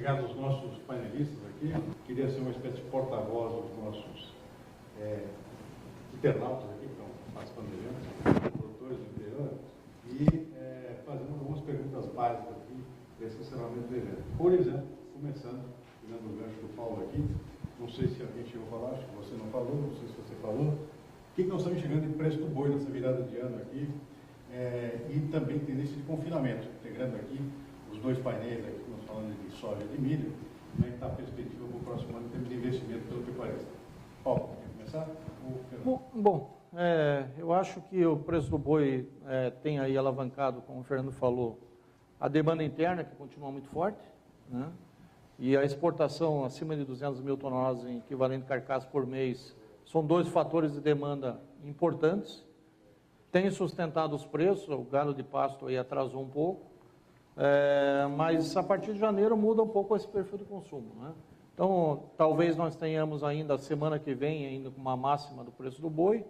obrigado aos nossos painelistas aqui. Queria ser uma espécie de porta-voz dos nossos internautas aqui, que estão participando do evento, produtores do interior, e fazendo algumas perguntas básicas aqui desse encerramento do evento. Por exemplo, começando, pegando o gancho do Paulo aqui, não sei se alguém chegou a falar, acho que você não falou, não sei se você falou, o que nós estamos chegando de preço do boi nessa virada de ano aqui, e também tendência de confinamento, integrando aqui os dois painéis aqui, nós falando de soja e de milho, como é que está a perspectiva para o próximo ano em termos de investimento, pelo que parece. Paulo, quer começar? Bom, eu acho que o preço do boi tem aí alavancado, como o Fernando falou, a demanda interna, que continua muito forte, né? E a exportação acima de 200 mil toneladas em equivalente carcaça por mês, são dois fatores de demanda importantes. Tem sustentado os preços, o gado de pasto aí atrasou um pouco, mas a partir de janeiro muda um pouco esse perfil de consumo, né? Então, talvez nós tenhamos ainda, semana que vem, ainda com uma máxima do preço do boi,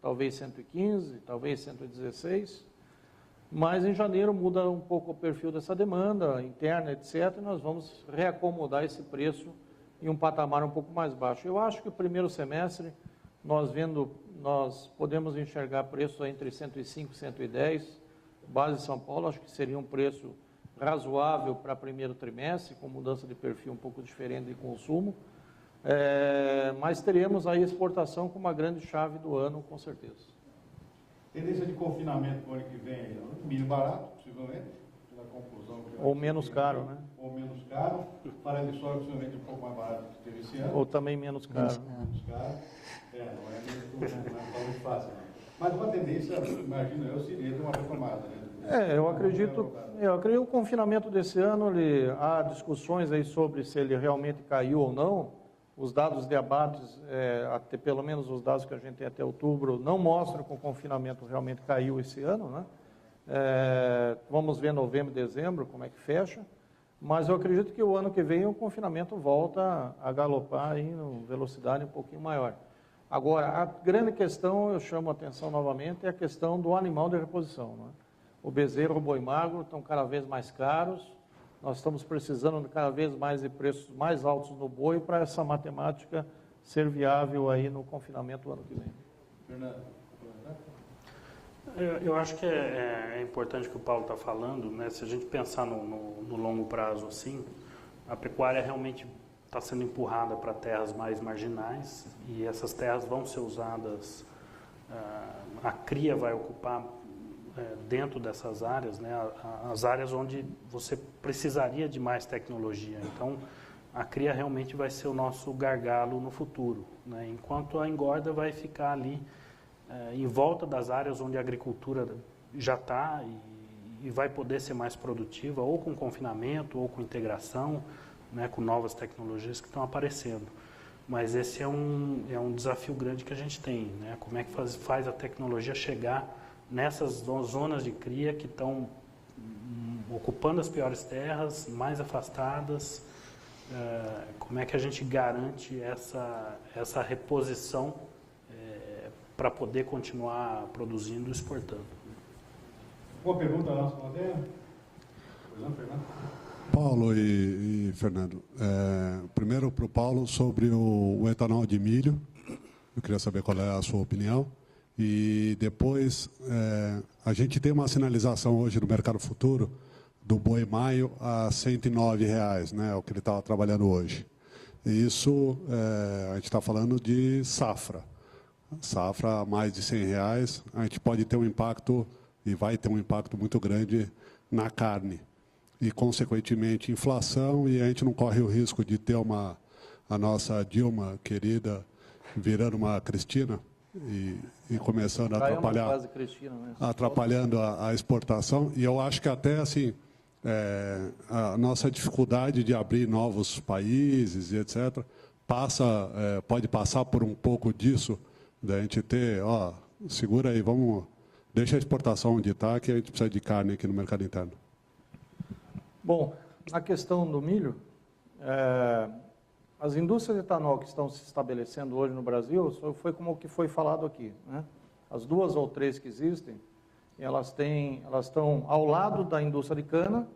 talvez 115, talvez 116, mas em janeiro muda um pouco o perfil dessa demanda interna, etc., e nós vamos reacomodar esse preço em um patamar um pouco mais baixo. Eu acho que o primeiro semestre, nós podemos enxergar preços entre 105 e 110, base de São Paulo, acho que seria um preço razoável para primeiro trimestre, com mudança de perfil um pouco diferente de consumo, mas teremos aí exportação como uma grande chave do ano, com certeza. Tendência de confinamento no ano que vem, milho barato, possivelmente, pela conclusão. Ou menos caro, né? Ou menos caro, farelo de soja possivelmente um pouco mais barato do que teve esse ano. Ou também menos caro. Menos caro. Não é muito fácil, não. Mas uma tendência, imagino eu, seria de uma retomada, né? Eu acredito que o confinamento desse ano, há discussões aí sobre se ele realmente caiu ou não. Os dados de abates, até pelo menos os dados que a gente tem até outubro, não mostram que o confinamento realmente caiu esse ano, né? Vamos ver novembro, dezembro, como é que fecha. Mas eu acredito que o ano que vem o confinamento volta a galopar aí em velocidade um pouquinho maior. Agora, a grande questão, eu chamo a atenção novamente, é a questão do animal de reposição, né? O bezerro, o boi magro estão cada vez mais caros. Nós estamos precisando de cada vez mais de preços mais altos no boi para essa matemática ser viável aí no confinamento do ano que vem. Fernando, eu acho que é importante o que o Paulo está falando, né? Se a gente pensar no longo prazo assim, a pecuária realmente está sendo empurrada para terras mais marginais e essas terras vão ser usadas, a cria vai ocupar dentro dessas áreas, né, as áreas onde você precisaria de mais tecnologia. Então, a cria realmente vai ser o nosso gargalo no futuro, né, enquanto a engorda vai ficar ali em volta das áreas onde a agricultura já está e vai poder ser mais produtiva, ou com confinamento, ou com integração, né, com novas tecnologias que estão aparecendo. Mas esse é um desafio grande que a gente tem, né, como é que faz a tecnologia chegar nessas zonas de cria que estão ocupando as piores terras, mais afastadas, como é que a gente garante essa reposição para poder continuar produzindo e exportando. Boa pergunta, nossa plateia. Pois não, Fernando? Paulo e Fernando, primeiro para o Paulo sobre o etanol de milho, eu queria saber qual é a sua opinião. E depois, a gente tem uma sinalização hoje no mercado futuro do boi maio a R$ 109, né, o que ele estava trabalhando hoje. E isso, a gente está falando de safra. Safra a mais de R$ 100, a gente pode ter um impacto, e vai ter um impacto muito grande na carne. E, consequentemente, inflação, e a gente não corre o risco de ter a nossa Dilma querida virando uma Cristina, e começando a atrapalhar, atrapalhando a exportação. E eu acho que até assim, a nossa dificuldade de abrir novos países e etc., pode passar por um pouco disso, da gente ter, segura aí, deixa a exportação onde está, que a gente precisa de carne aqui no mercado interno. Bom, a questão do milho, as indústrias de etanol que estão se estabelecendo hoje no Brasil, foi como o que foi falado aqui, né? As duas ou três que existem, elas estão ao lado da indústria de cana,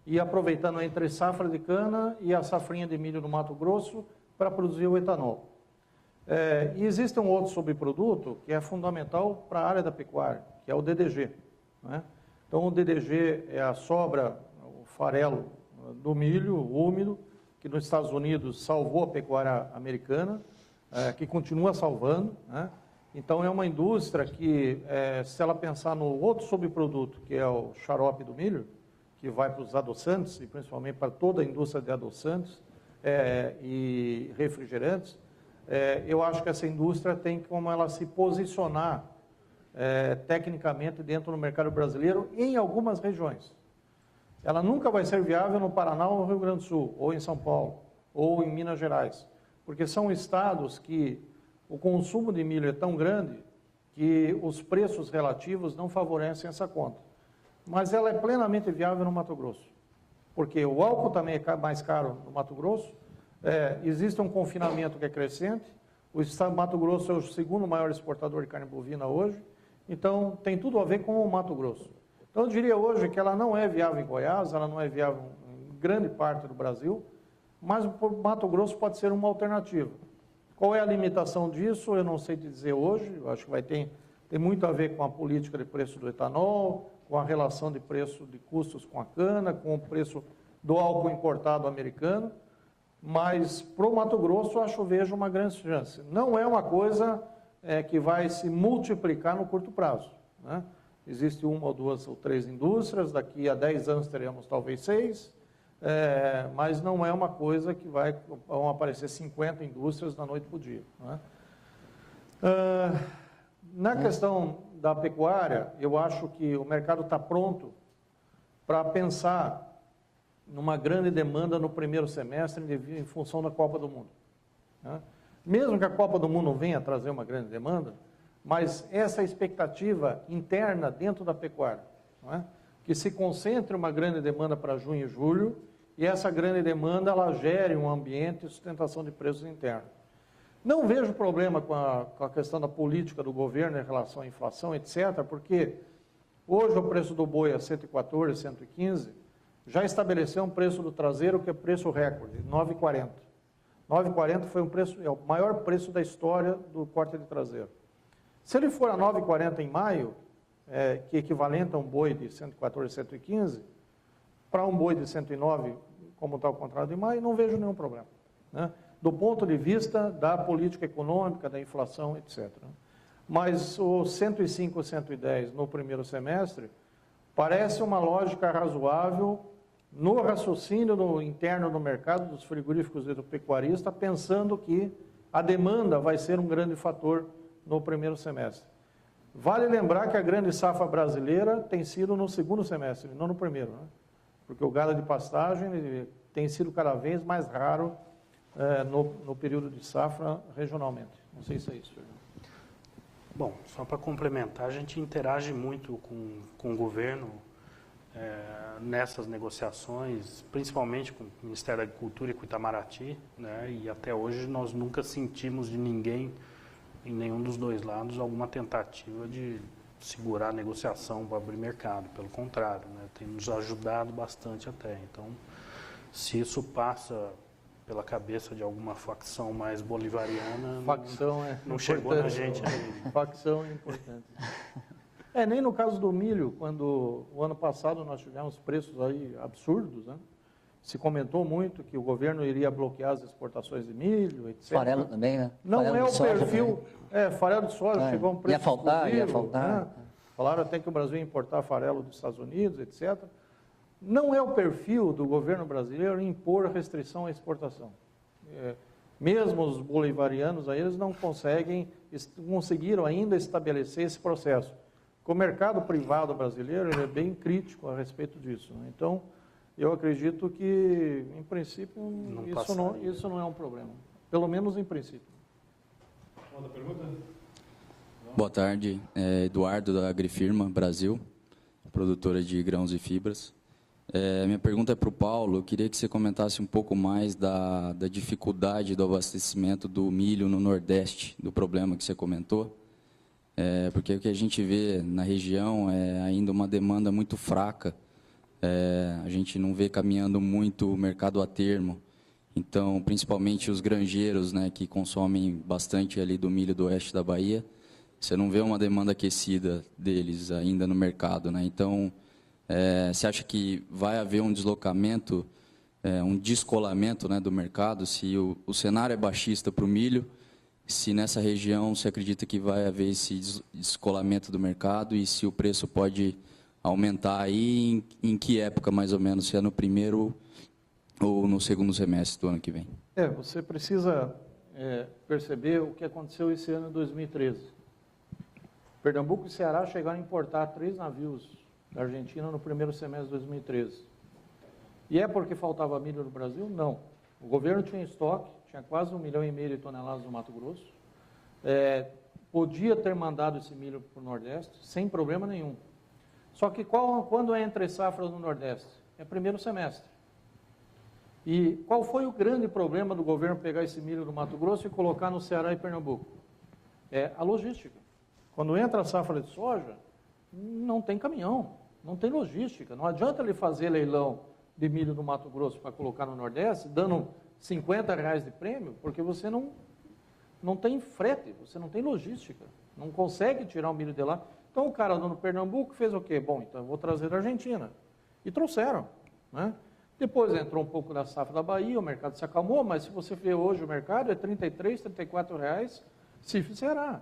e aproveitando a entre safra de cana e a safrinha de milho no Mato Grosso para produzir o etanol. E existe um outro subproduto que é fundamental para a área da pecuária, que é o DDG. Né? Então, o DDG é a sobra, o farelo do milho úmido, que nos Estados Unidos salvou a pecuária americana, que continua salvando. Né? Então, é uma indústria que, se ela pensar no outro subproduto, que é o xarope do milho, que vai para os adoçantes, e principalmente para toda a indústria de adoçantes e refrigerantes, eu acho que essa indústria tem como ela se posicionar tecnicamente dentro do mercado brasileiro em algumas regiões. Ela nunca vai ser viável no Paraná ou no Rio Grande do Sul, ou em São Paulo, ou em Minas Gerais, porque são estados que o consumo de milho é tão grande que os preços relativos não favorecem essa conta. Mas ela é plenamente viável no Mato Grosso, porque o álcool também é mais caro no Mato Grosso, existe um confinamento que é crescente, o estado do Mato Grosso é o segundo maior exportador de carne bovina hoje, então tem tudo a ver com o Mato Grosso. Então eu diria hoje que ela não é viável em Goiás, ela não é viável em grande parte do Brasil, mas o Mato Grosso pode ser uma alternativa. Qual é a limitação disso? Eu não sei te dizer hoje, eu acho que tem muito a ver com a política de preço do etanol, com a relação de preço de custos com a cana, com o preço do álcool importado americano, mas para o Mato Grosso eu vejo uma grande chance. Não é uma coisa que vai se multiplicar no curto prazo. Né? Existe uma ou duas ou três indústrias, daqui a 10 anos teremos talvez 6, mas não é uma coisa que vão aparecer 50 indústrias da noite para o dia. Né? Na questão da pecuária, eu acho que o mercado está pronto para pensar numa grande demanda no primeiro semestre em função da Copa do Mundo. Né? Mesmo que a Copa do Mundo venha trazer uma grande demanda, mas essa expectativa interna dentro da pecuária, não é? Que se concentre uma grande demanda para junho e julho, e essa grande demanda ela gere um ambiente de sustentação de preços internos. Não vejo problema com a questão da política do governo em relação à inflação, etc., porque hoje o preço do boi é 114, 115, já estabeleceu um preço do traseiro que é preço recorde, 9,40. 9,40 foi o maior preço da história do corte de traseiro. Se ele for a 9,40 em maio, que é equivalente a um boi de 114, 115, para um boi de 109, como está o contrato de maio, não vejo nenhum problema. Né? Do ponto de vista da política econômica, da inflação, etc. Mas o 105, 110 no primeiro semestre parece uma lógica razoável no raciocínio interno do mercado dos frigoríficos e do pecuarista, pensando que a demanda vai ser um grande fator no primeiro semestre. Vale lembrar que a grande safra brasileira tem sido no segundo semestre, não no primeiro, né? Porque o gado de pastagem tem sido cada vez mais raro no período de safra regionalmente. Não sei se é isso, Fernando. Bom, só para complementar, a gente interage muito com o governo nessas negociações, principalmente com o Ministério da Agricultura e com o Itamaraty, né? E até hoje nós nunca sentimos de ninguém, em nenhum dos dois lados, alguma tentativa de segurar a negociação para abrir mercado. Pelo contrário, né? Tem nos ajudado bastante até. Então, se isso passa pela cabeça de alguma facção mais bolivariana, não chegou na gente ainda. Facção é importante. Nem no caso do milho, quando o ano passado nós tivemos preços aí absurdos, né? Se comentou muito que o governo iria bloquear as exportações de milho, etc. Farelo também, né? Não é o perfil. Farelo de soja chegou a um preço ia faltar. Né? Falaram até que o Brasil ia importar farelo dos Estados Unidos, etc. Não é o perfil do governo brasileiro impor restrição à exportação. Mesmo os bolivarianos, aí, eles não conseguiram ainda estabelecer esse processo. O mercado privado brasileiro ele é bem crítico a respeito disso. Né? Então, eu acredito que, em princípio, isso não é um problema. Pelo menos em princípio. Outra pergunta? Boa tarde, Eduardo da Agrifirma Brasil, produtora de grãos e fibras. Minha pergunta é para o Paulo. Eu queria que você comentasse um pouco mais da dificuldade do abastecimento do milho no Nordeste, do problema que você comentou. Porque o que a gente vê na região é ainda uma demanda muito fraca a gente não vê caminhando muito o mercado a termo. Então, principalmente os granjeiros, né, que consomem bastante ali do milho do oeste da Bahia, você não vê uma demanda aquecida deles ainda no mercado, né? Então, você acha que vai haver um deslocamento, um descolamento, né, do mercado, se o cenário é baixista para o milho, se nessa região você acredita que vai haver esse descolamento do mercado e se o preço pode aumentar aí, em que época mais ou menos, se é no primeiro ou no segundo semestre do ano que vem? Você precisa perceber o que aconteceu esse ano em 2013. Pernambuco e Ceará chegaram a importar 3 navios da Argentina no primeiro semestre de 2013. E é porque faltava milho no Brasil? Não. O governo tinha estoque, tinha quase 1,5 milhão de toneladas no Mato Grosso. Podia ter mandado esse milho para o Nordeste sem problema nenhum. Só que quando é entre safras no Nordeste? É primeiro semestre. E qual foi o grande problema do governo pegar esse milho do Mato Grosso e colocar no Ceará e Pernambuco? É a logística. Quando entra a safra de soja, não tem caminhão, não tem logística. Não adianta ele fazer leilão de milho do Mato Grosso para colocar no Nordeste, dando R$50 de prêmio, porque você não tem frete, você não tem logística, não consegue tirar o milho de lá. Então o cara no Pernambuco fez o quê? Bom, então eu vou trazer da Argentina. E trouxeram, né? Depois entrou um pouco da safra da Bahia, o mercado se acalmou, mas se você vê hoje o mercado é R$33, R$34 CIF Ceará.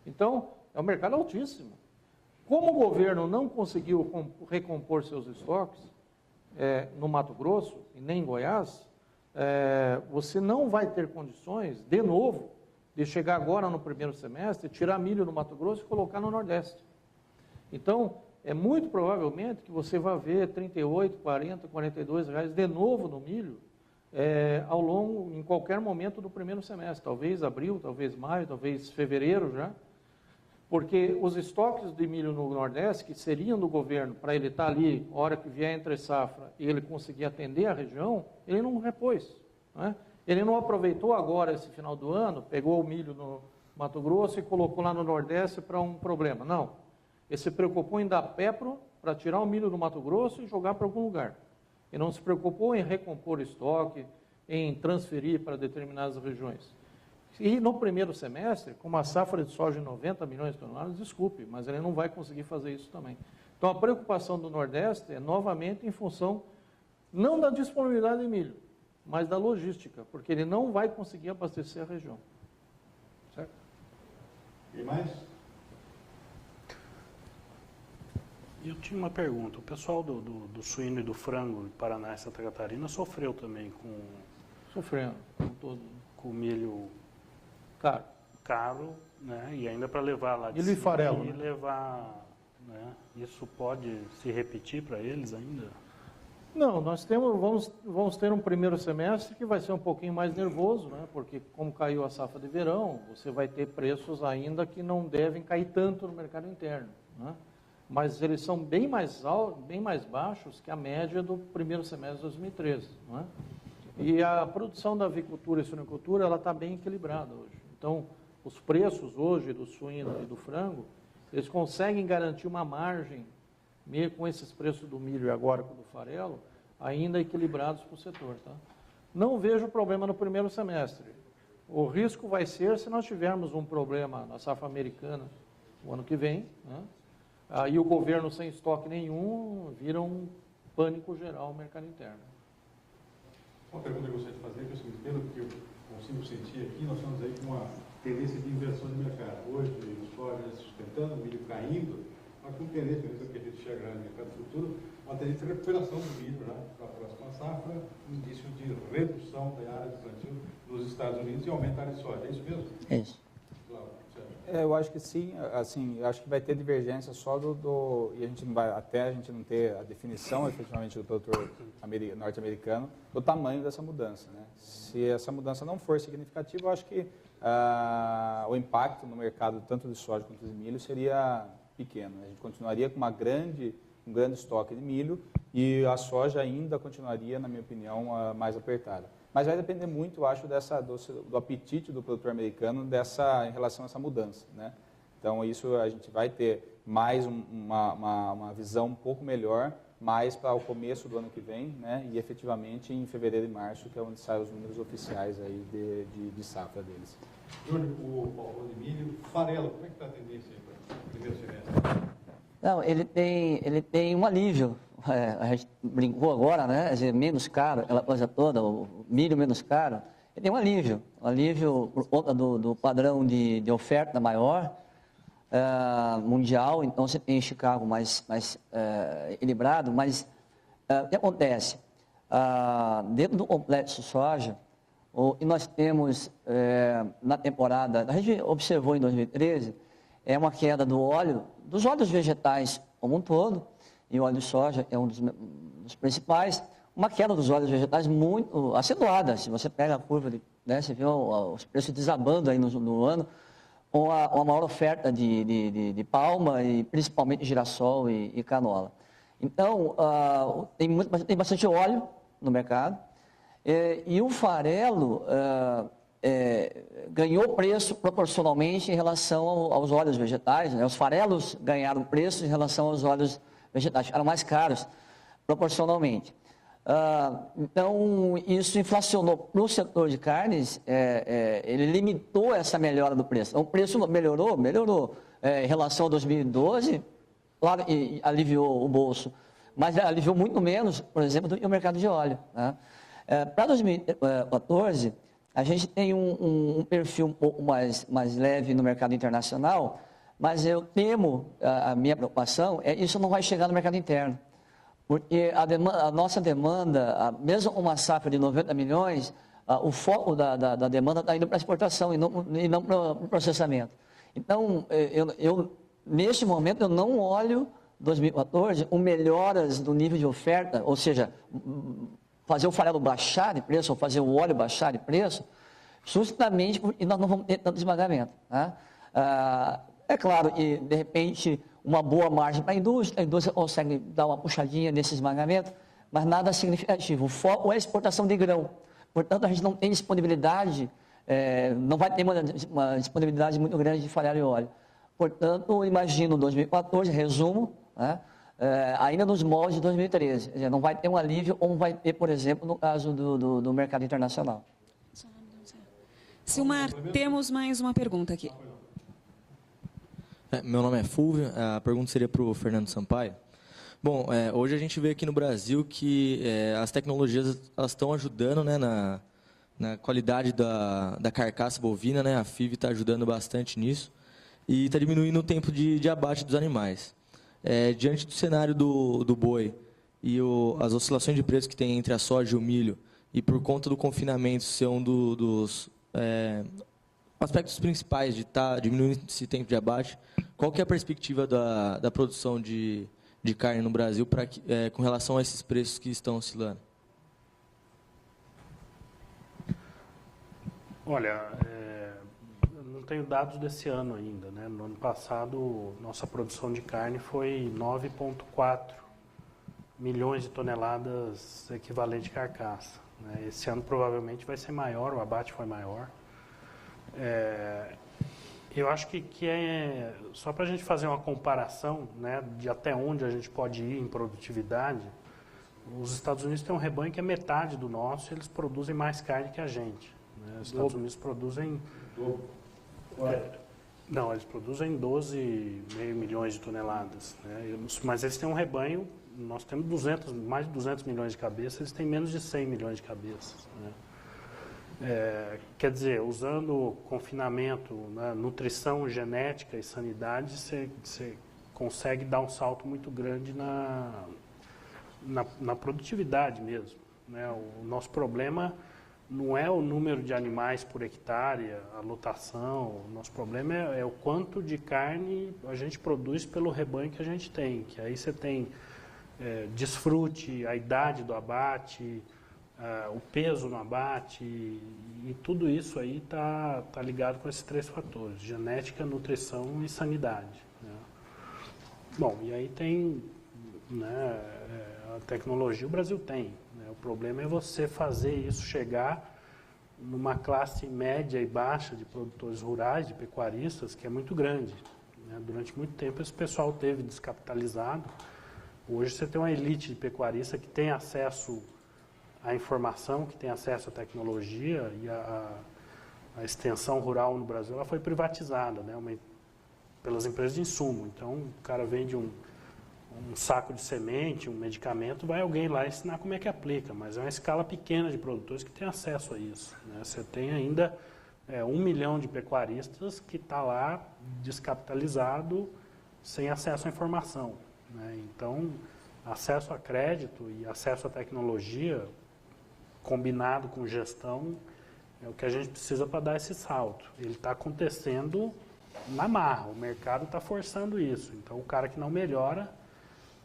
Então, é um mercado altíssimo. Como o governo não conseguiu recompor seus estoques no Mato Grosso e nem em Goiás, você não vai ter condições, de novo, de chegar agora no primeiro semestre, tirar milho no Mato Grosso e colocar no Nordeste. Então, é muito provavelmente que você vai ver 38, 40, 42 reais de novo no milho em qualquer momento do primeiro semestre, talvez abril, talvez maio, talvez fevereiro já, porque os estoques de milho no Nordeste, que seriam do governo, para ele estar ali, a hora que vier entre safra, e ele conseguir atender a região, ele não repôs, né? Ele não aproveitou agora esse final do ano, pegou o milho no Mato Grosso e colocou lá no Nordeste para um problema, não. Ele se preocupou em dar pepro para tirar o milho do Mato Grosso e jogar para algum lugar. Ele não se preocupou em recompor estoque, em transferir para determinadas regiões. E no primeiro semestre, com uma safra de soja de 90 milhões de toneladas, desculpe, mas ele não vai conseguir fazer isso também. Então a preocupação do Nordeste é novamente em função, não da disponibilidade de milho, mas da logística, porque ele não vai conseguir abastecer a região. Certo? E mais? Eu tinha uma pergunta. O pessoal do suíno e do frango de Paraná e Santa Catarina sofreu também Sofrendo, com todo. Com milho caro, né? E ainda para levar lá de milho e cima farelo, e né? levar, né? Isso pode se repetir para eles ainda? Não, nós vamos ter um primeiro semestre que vai ser um pouquinho mais nervoso, né? Porque como caiu a safra de verão, você vai ter preços ainda que não devem cair tanto no mercado interno, né? Mas eles são bem mais baixos que a média do primeiro semestre de 2013, não é? E a produção da avicultura e suinocultura, ela está bem equilibrada hoje. Então, os preços hoje do suíno e do frango, eles conseguem garantir uma margem, mesmo com esses preços do milho e agora com o do farelo, ainda equilibrados para o setor, tá? Não vejo problema no primeiro semestre. O risco vai ser se nós tivermos um problema na safra americana o ano que vem, né? Aí o governo sem estoque nenhum vira um pânico geral no mercado interno. Uma pergunta que eu gostaria de fazer, que é o seguinte, pelo que eu consigo sentir aqui, nós estamos aí com uma tendência de inversão de mercado. Hoje, o soja sustentando, o milho caindo, mas com tendência, mesmo que a gente chega no mercado futuro, uma tendência de recuperação do milho, né, para a próxima safra, um indício de redução da área de plantio nos Estados Unidos e aumentar de soja. É isso mesmo? É isso. Eu acho que sim, assim, eu acho que vai ter divergência só e a gente não vai, até a gente não ter a definição efetivamente do produtor norte-americano do tamanho dessa mudança, né? Se essa mudança não for significativa, eu acho que o impacto no mercado tanto de soja quanto de milho seria pequeno. A gente continuaria com um grande estoque de milho e a soja ainda continuaria, na minha opinião, mais apertada. Mas vai depender muito, eu acho, do apetite do produtor americano em relação a essa mudança, né? Então, isso a gente vai ter mais uma visão um pouco melhor mais para o começo do ano que vem, né? E efetivamente em fevereiro e março, que é onde saem os números oficiais aí de safra deles. Júnior, o Paulo de milho, farelo, como é que está a tendência aí para o primeiro semestre? Não, ele tem um alívio. A gente brincou agora, né? Quer dizer, menos caro, aquela coisa toda, o milho menos caro. Ele tem um alívio por conta do padrão de oferta maior, mundial. Então você tem Chicago mais equilibrado, mas o que acontece? Dentro do complexo soja, o que nós temos na temporada, a gente observou em 2013, é uma queda dos óleos vegetais como um todo, e o óleo de soja é um dos principais, uma queda dos óleos vegetais muito acentuada. Se você pega a curva, você vê os preços desabando aí no ano, com a maior oferta de palma, e principalmente girassol e canola. Então, tem bastante óleo no mercado, e o farelo ganhou preço proporcionalmente em relação aos óleos vegetais, né? Os farelos ganharam preço em relação aos óleos vegetais, ficaram mais caros proporcionalmente. Então, isso inflacionou para o setor de carnes, ele limitou essa melhora do preço. Então, o preço melhorou em relação a 2012, claro, e aliviou o bolso, mas aliviou muito menos, por exemplo, do que o mercado de óleo, né? Para 2014, a gente tem um perfil um pouco mais leve no mercado internacional, mas eu temo, a minha preocupação é isso não vai chegar no mercado interno. Porque a nossa demanda, mesmo uma safra de 90 milhões, o foco da demanda está indo para a exportação e não para o processamento. Então, neste momento, eu não olho 2014 com melhoras do nível de oferta, ou seja, fazer o farelo baixar de preço, ou fazer o óleo baixar de preço, justamente porque nós não vamos ter tanto esmagamento. Tá? É claro que, de repente, uma boa margem para a indústria consegue dar uma puxadinha nesse esmagamento, mas nada significativo. O foco é a exportação de grão. Portanto, a gente não tem disponibilidade, não vai ter uma disponibilidade muito grande de farelo e óleo. Portanto, imagino 2014, resumo, né? Ainda nos moldes de 2013. Quer dizer, não vai ter um alívio como vai ter, por exemplo, no caso do mercado internacional. Silmar, temos mais uma pergunta aqui. Meu nome é Fulvio, a pergunta seria para o Fernando Sampaio. Bom, hoje a gente vê aqui no Brasil que as tecnologias estão ajudando, né, na qualidade da carcaça bovina, né, a FIV está ajudando bastante nisso, e está diminuindo o tempo de abate dos animais. Diante do cenário do boi e as oscilações de preço que tem entre a soja e o milho, e por conta do confinamento ser um dos aspectos principais de estar diminuindo esse tempo de abate, qual que é a perspectiva da produção de carne no Brasil com relação a esses preços que estão oscilando? Olha, eu não tenho dados desse ano ainda, né? No ano passado, nossa produção de carne foi 9,4 milhões de toneladas equivalente carcaça, né? Esse ano provavelmente vai ser maior, o abate foi maior. Eu acho que só para a gente fazer uma comparação, né, de até onde a gente pode ir em produtividade, os Estados Unidos têm um rebanho que é metade do nosso, e eles produzem mais carne que a gente, né? Os Estados Unidos produzem... Não, eles produzem 12,5 milhões de toneladas, né? Mas eles têm um rebanho, nós temos mais de 200 milhões de cabeças, eles têm menos de 100 milhões de cabeças, né? Quer dizer, usando confinamento, né, nutrição, genética e sanidade, você consegue dar um salto muito grande na produtividade mesmo, né? O nosso problema não é o número de animais por hectare, a lotação, o nosso problema é o quanto de carne a gente produz pelo rebanho que a gente tem, que aí você tem desfrute, a idade do abate, o peso no abate, e tudo isso aí está ligado com esses 3 fatores: genética, nutrição e sanidade, né? Bom, e aí tem, né, a tecnologia, o Brasil tem, né? O problema é você fazer isso chegar numa classe média e baixa de produtores rurais, de pecuaristas, que é muito grande, né? Durante muito tempo esse pessoal teve descapitalizado, Hoje você tem uma elite de pecuarista que tem acesso à informação, que tem acesso à tecnologia, e a extensão rural no Brasil ela foi privatizada, né, pelas empresas de insumo. Então, o cara vende um saco de semente, um medicamento, vai alguém lá ensinar como é que aplica, mas é uma escala pequena de produtores que tem acesso a isso, né? Você tem ainda 1 milhão de pecuaristas que está lá descapitalizado, sem acesso à informação, né? Então, acesso a crédito e acesso à tecnologia, combinado com gestão, é o que a gente precisa para dar esse salto. Ele está acontecendo na marra, o mercado está forçando isso. Então, o cara que não melhora,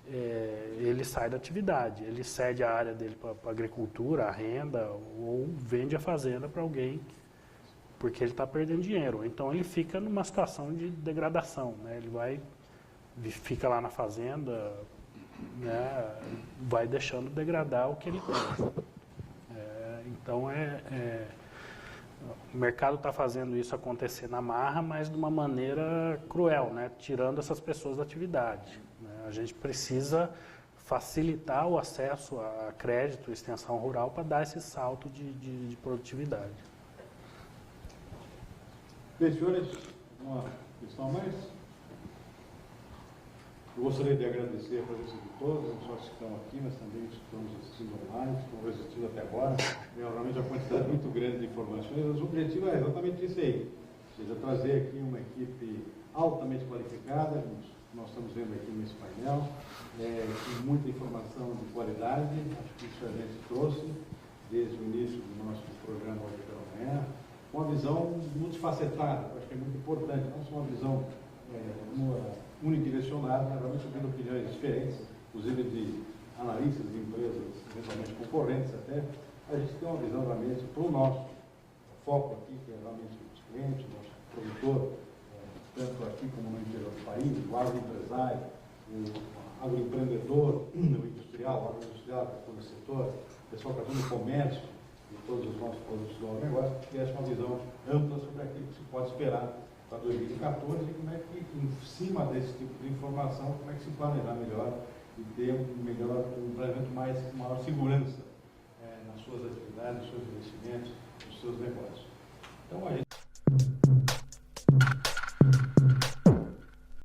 ele sai da atividade, ele cede a área dele para a agricultura, a renda, ou vende a fazenda para alguém, porque ele está perdendo dinheiro. Então, ele fica numa situação de degradação, né? Ele fica lá na fazenda, né? Vai deixando degradar o que ele tem. Então, o mercado está fazendo isso acontecer na marra, mas de uma maneira cruel, né? Tirando essas pessoas da atividade, né? A gente precisa facilitar o acesso a crédito e extensão rural para dar esse salto de produtividade. Bem, senhores, uma questão a mais? Eu gostaria de agradecer a presença de todos, não só os que estão aqui, mas também os que estão nos assistindo online, que estão resistindo até agora. Realmente a quantidade muito grande de informações, mas o objetivo é exatamente isso aí, ou seja, trazer aqui uma equipe altamente qualificada, nós estamos vendo aqui nesse painel, com muita informação de qualidade, acho que isso a gente trouxe desde o início do nosso programa hoje pela manhã, uma visão multifacetada, acho que é muito importante, não só uma visão unidirecionada, realmente ouvindo opiniões diferentes, inclusive de analistas de empresas, eventualmente concorrentes até, a gente tem uma visão realmente para o nosso foco aqui, que é realmente os clientes, o nosso produtor, tanto aqui como no interior do país, o agroempresário, o agroempreendedor, o industrial, o agroindustrial, que é todo o setor, o pessoal que está no comércio, e todos os nossos produtos do agronegócio, que tivesse uma visão ampla sobre aquilo que se pode esperar para 2014 e como é que, em cima desse tipo de informação, como é que se planejar melhor e ter um planejamento com maior segurança nas suas atividades, nos seus investimentos, nos seus negócios. Então, a gente